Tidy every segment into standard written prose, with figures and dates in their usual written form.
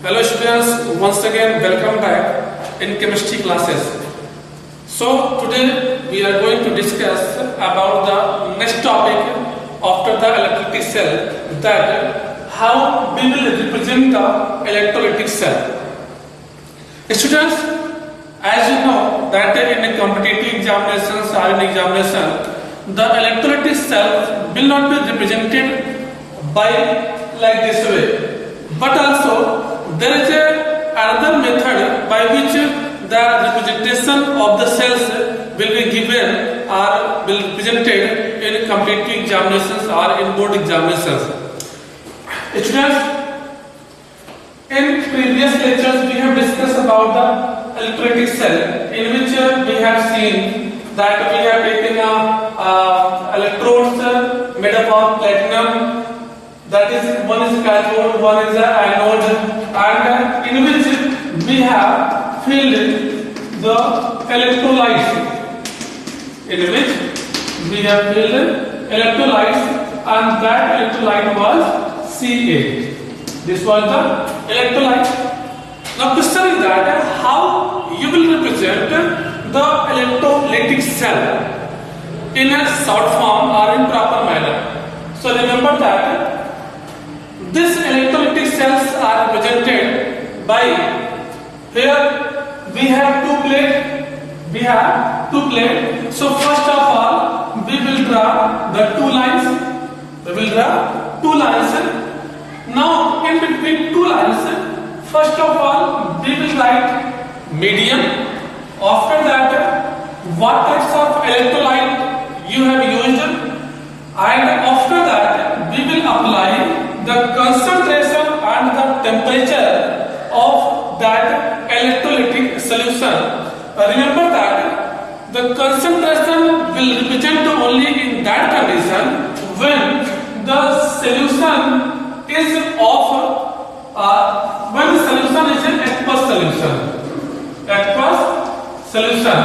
Hello students, once again welcome back in chemistry classes. So today we are going to discuss about the next topic after the electrolytic cell, that how we will represent the electrolytic cell. Students, as you know that in a competitive examinations or in examination, the electrolytic cell will not be represented by like this way, but also there is another method by which the representation of the cells will be given or will be presented in competitive examinations or in board examinations. Students, in previous lectures we have discussed about the electrolytic cell, in which we have seen that we have taken electrodes made up of platinum, that is one is cathode, one is anode, and in which we have filled the electrolytes, and that electrolyte was Ca. This was the electrolyte. Now question is that how you will represent the electrolytic cell in a short form or in proper manner. So remember that these electrolytic cells are represented by, here we have two plates. So first of all we will draw the two lines. Now in between two lines, first of all we will write medium. After that, what types of electrolyte you have used, and after that we will apply the concentration and the temperature of that electrolytic solution. Remember that the concentration will represent only in that condition when the solution is an aqueous solution.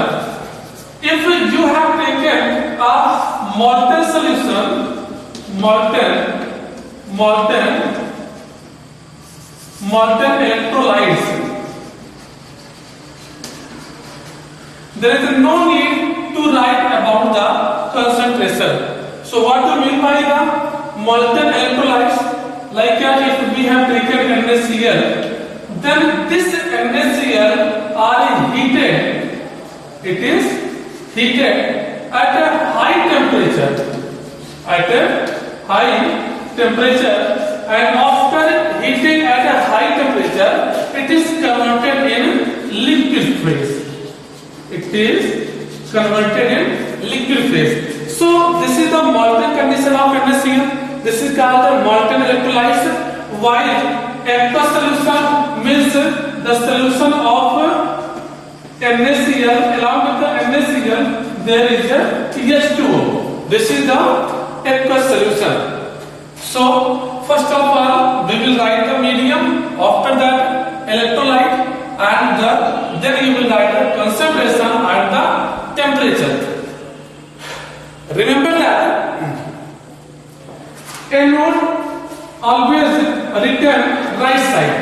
If you have taken a molten solution, molten electrolytes, there is no need to write about the concentration. So what do you mean by the molten electrolytes? Like if we have taken NaCl, then this NaCl are heated. It is heated at a high temperature, and after heating at a high temperature, it is converted in liquid phase. So this is the molten condition of NaCl. This is called the molten electrolytes. While aqueous solution means the solution of NaCl, along with the NaCl there is a H2O. This is the aqueous solution. So first of all we will write the medium, after that electrolyte, and then you will write the concentration and the temperature. Remember that anode always written right side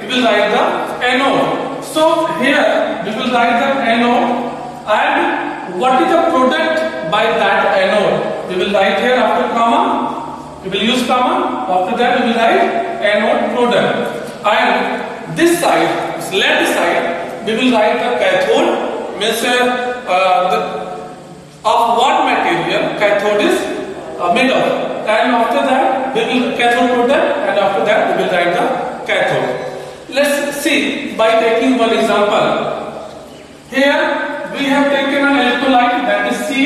we will write the anode. So here we will write the anode, and what is the product by that anode? We will write here after comma, we will use comma, after that we will write anode product. And this side, left side, we will write the cathode, means of what material cathode is made of, and after that we will cathode product, and after that we will write the cathode. Let's see by taking one example. Here we have taken an electrolyte, that is Ca.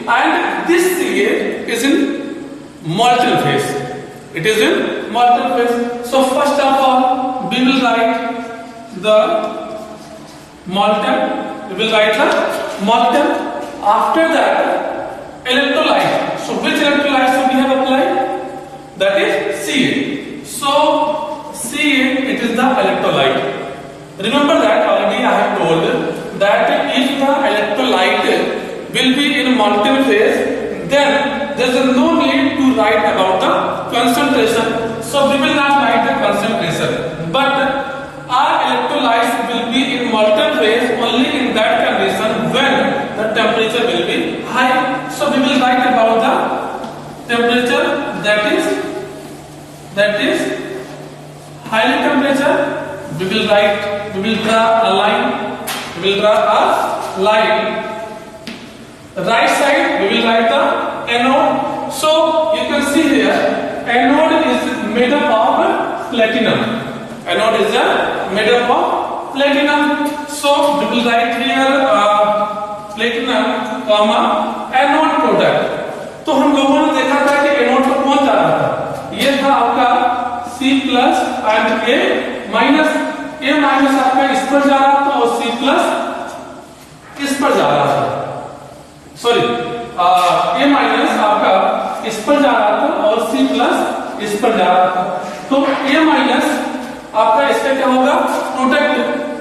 And this Ca is in molten phase. So first of all we will write the molten. After that electrolyte. So which electrolytes we have applied? That is Ca. So Ca, it is the electrolyte. Remember that already I have told that if the electrolyte will be in molten phase, then there is no need to write about the concentration. So we will not write the concentration, but our electrolytes will be in molten phase only in that condition when the temperature will be high. So we will write about the temperature that is high temperature. We will draw a line. Right side we will write the anode. So you can see here anode is made up of platinum. Anode is made up of platinum. So we will write here platinum comma anode product. तो हम लोगों ने देखा था कि anode पर कौन जा रहा था, ये था आपका C plus and A minus. A minus आपका इस पर जा रहा था और C प्लस इस पर जा रहा था. सॉरी, A माइनस आपका इस पर जा रहा था और C प्लस इस पर जा रहा था. तो A माइनस आपका इसका क्या होगा, प्रोडक्ट.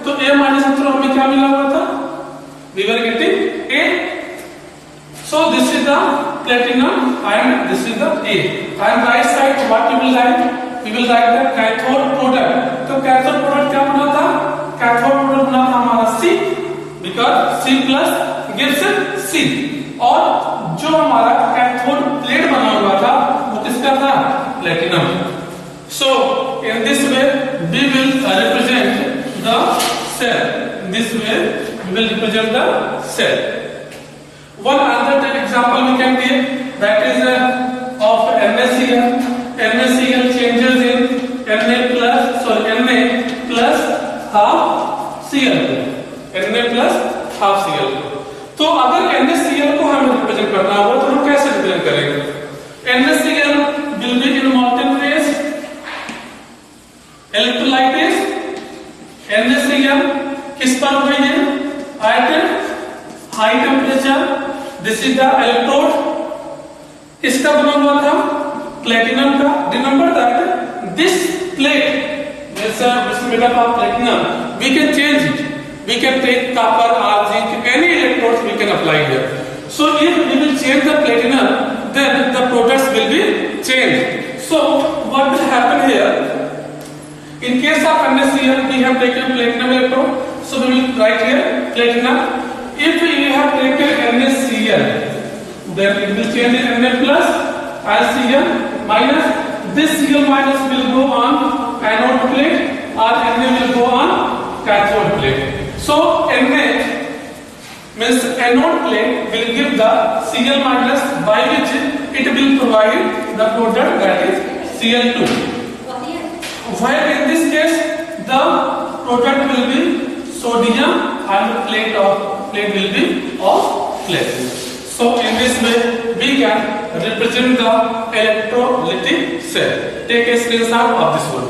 तो A माइनस के थ्रू हमें क्या मिला हुआ था, we were getting A. So this is the platinum and this is the A. And right side what we will write? We will write the cathode product. तो cathode product क्या बना था, cathode product बना था हमारा C, because C plus gives C. और जो हमारा cathode plate बना हुआ था वो किसका था, platinum. So in this way we will represent the cell. In this way we will represent the cell. One other example we can give, that is of NaCl. NaCl changes in Na plus half Cl2. Na plus half Cl2. तो अगर NaCl को हमें represent करना होगा तो हम कैसे represent करेंगे? NaCl will be in molten phase. Electrolyte is NaCl किस पर हुई है, at high temperature. This is the electrode. इसका बना हुआ था platinum का. Remember that this plate is made up of platinum. We can change it. We can take copper or zinc, any electrodes we can apply here. So if we will change the platinum, then the products will be changed. So what will happen here? In case of NaCl, we have taken platinum electrode. So we will write here platinum. If we have taken NaCl, then it will change in Na plus and Cl minus. This Cl minus will go on anode plate or Na will go on cathode plate. So Na means anode plate will give the Cl minus, by which it will provide the product that is Cl2. While in this case the product will be sodium and plate will be of platinum. So in this way we can represent the electrolytic cell. Take a screenshot of this one.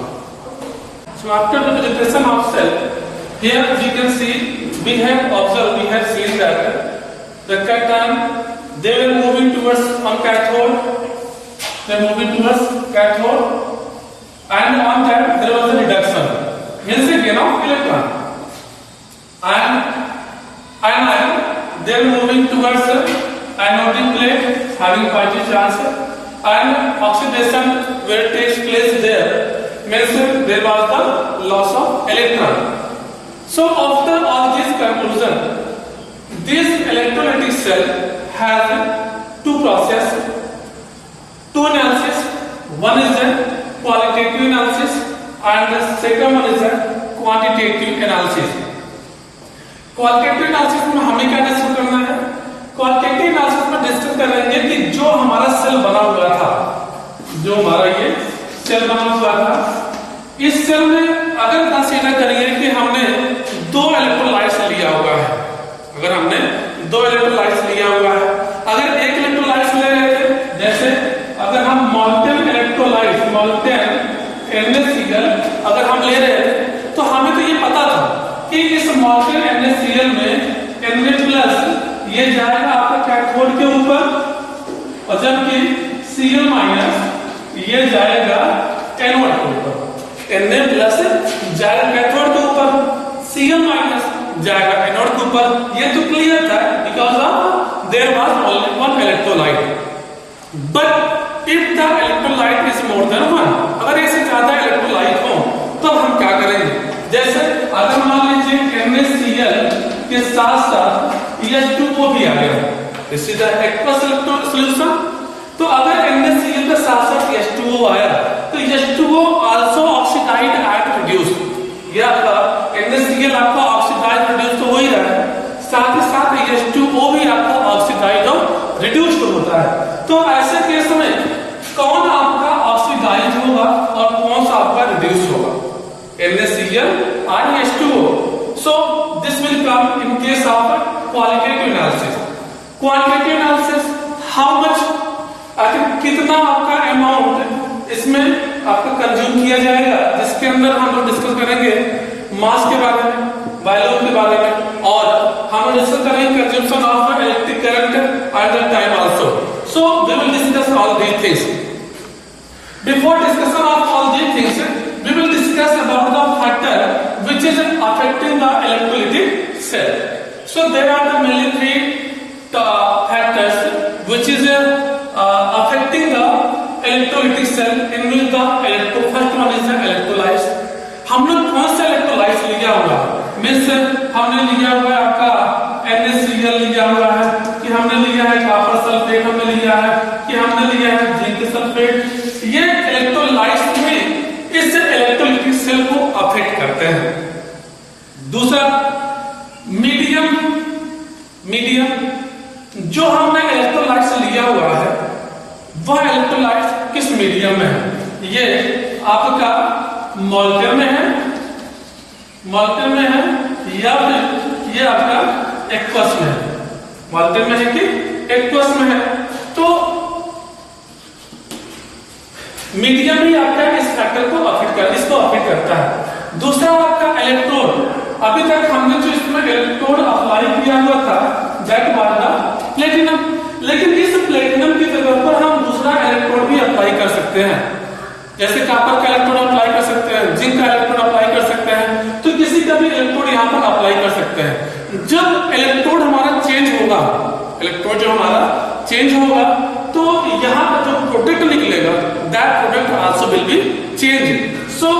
So after the representation of cell, here we can see, we have seen that the cation, they were moving towards cathode, and on that there was a reduction, means a gain of electron. And anion, they are moving towards anodic plate having positive charge, and oxidation where takes place there, means there was the loss of electron. So after all this conclusion, this electrolytic cell has two processes, two analysis. One is a qualitative analysis and the second one is a quantitative analysis. Qualitative analysis में हमें क्या discuss करना है? Qualitative analysis में discuss करेंगे कि जो हमारा सेल बना हुआ था, जो हमारा ये सेल बना हुआ था, इस सेल में अगर कंसीडर करेंगे कि हमने दो इलेक्ट्रोलाइट्स लिया हुआ है, अगर हमने दो इलेक्ट्रोलाइट्स लिया हुआ है, अगर एक इलेक्ट्रोलाइट्स ले रहे थे, जैसे अगर हम मॉल्टेन इलेक्ट्रोलाइट्स, मॉल्टेन NaCl अगर हम ले रहे थे, तो हमें तो ये पता था कि इस मॉल्टेन NaCl में Na प्लस ये जाएगा आपका कैथोड के ऊपर, और जबकि Cl माइनस ये जाएगा एनोड के ऊपर. Na प्लस जाएगा कैथोड के ऊपर, Cl माइनस जाएगा एनोड के ऊपर. ये तो क्लियर था, because of their was only one electrolyte. But if the electrolyte is more than one, अगर ऐसे ज्यादा इलेक्ट्रोलाइट हो तो हम क्या करेंगे, जैसे अगर मान लीजिए NaCl के साथ साथ H2O भी आ गया, this is the aqueous solution. तो अगर NaCl के साथ साथ H2O आया तो H2O also oxidise and reduce, ये आपका NaCl आपका ऑक्सीडाइज रिड्यूस तो हो ही रहा है, साथ ही साथ H2O भी आपका ऑक्सीडाइज और रिड्यूस होता है। तो ऐसे केस में कौन आपका ऑक्सीडाइज होगा और कौन सा आपका रिड्यूस होगा, NaCl और H2O। So this will come in case of qualitative analysis. Quantitative analysis, how much, आखिर कितना आपका अमाउंट इसमें आपका कंज्यूम किया जाएगा, जिसके अंदर हम लोग डिस्कस करेंगे मास के बारे में, वॉल्यूम के बारे में, और हम डिस्कस करेंगे consumption of electric current at the time also. So we will discuss all these things. Before discussion of all these things, we will discuss about the factor which is affecting the electrolytic cell. So there are the mainly three factors which is affecting the electrolytic cell, in which the first one is the electrolytes. हम लोग कौन सा electrolytes लिया हुआ है, means हमने लिया हुआ है आपका NaCl लिया हुआ है, कि हमने लिया है कॉपर सल्फेट, हमने लिया है कि हमने लिया है जिंक सल्फेट। ये इलेक्ट्रोलाइट्स में इस इलेक्ट्रोलाइटिक सेल को अफेक्ट करते हैं। दूसरा मीडियम जो हमने इलेक्ट्रोलाइट्स लिया हुआ है वह इलेक्ट्रोलाइट्स किस मीडियम में है, ये आपका मॉलिक्यूल में है, या फिर ये आपका एक्वस में है, मॉलिक्यूल में है कि एक्वस में है। तो मीडियम ही आपका इस फैक्टर को इसको अफेक्ट करता है। दूसरा आपका इलेक्ट्रोड, अभी तक हमने जो इसमें इलेक्ट्रोड अप्लाई किया हुआ था दैट वाज द प्लेटिनम, लेकिन इस प्लेटिनम की जगह पर हम दूसरा इलेक्ट्रोड भी अप्लाई कर सकते हैं, जैसे कॉपर का इलेक्ट्रोड अप्लाई कर सकते हैं, जिंक का इलेक्ट्रोड अप्लाई कर सकते हैं, तो किसी का भी इलेक्ट्रोड यहाँ पर अप्लाई कर सकते हैं। जब इलेक्ट्रोड हमारा चेंज होगा, इलेक्ट्रोड जो हमारा चेंज होगा तो यहाँ पर जो प्रोडक्ट निकलेगा that product also will be change. So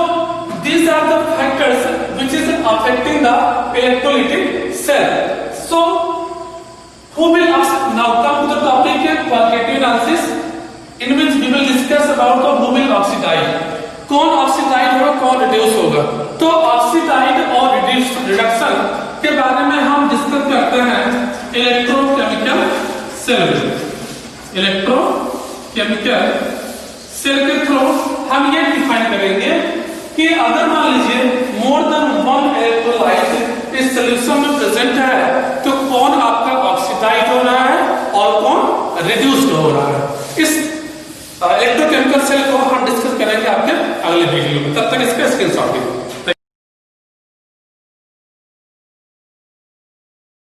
these are the factors which is affecting the electrolytic cell. So who will ask, now come to the topic qualitative analysis, in which we will discuss about the who will oxidize, कौन oxidise होगा कौन reduce होगा। तो oxidise और reduction के बारे में हम डिस्कस करते हैं इलेक्ट्रोकेमिकल सेल के थ्रू हम ये डिफाइन करेंगे कि अगर मान लीजिए मोर देन वन इलेक्ट्रोलाइट इस सॉल्यूशन में प्रेजेंट है तो कौन आपका ऑक्सीडाइज हो रहा है और कौन रिड्यूस्ड हो रहा है। इस इलेक्ट्रोकेमिकल सेल को हम डिस्कस करेंगे आपके अगले वीडियो में, तब तक इसका स्क्रीनशॉट लीजिए।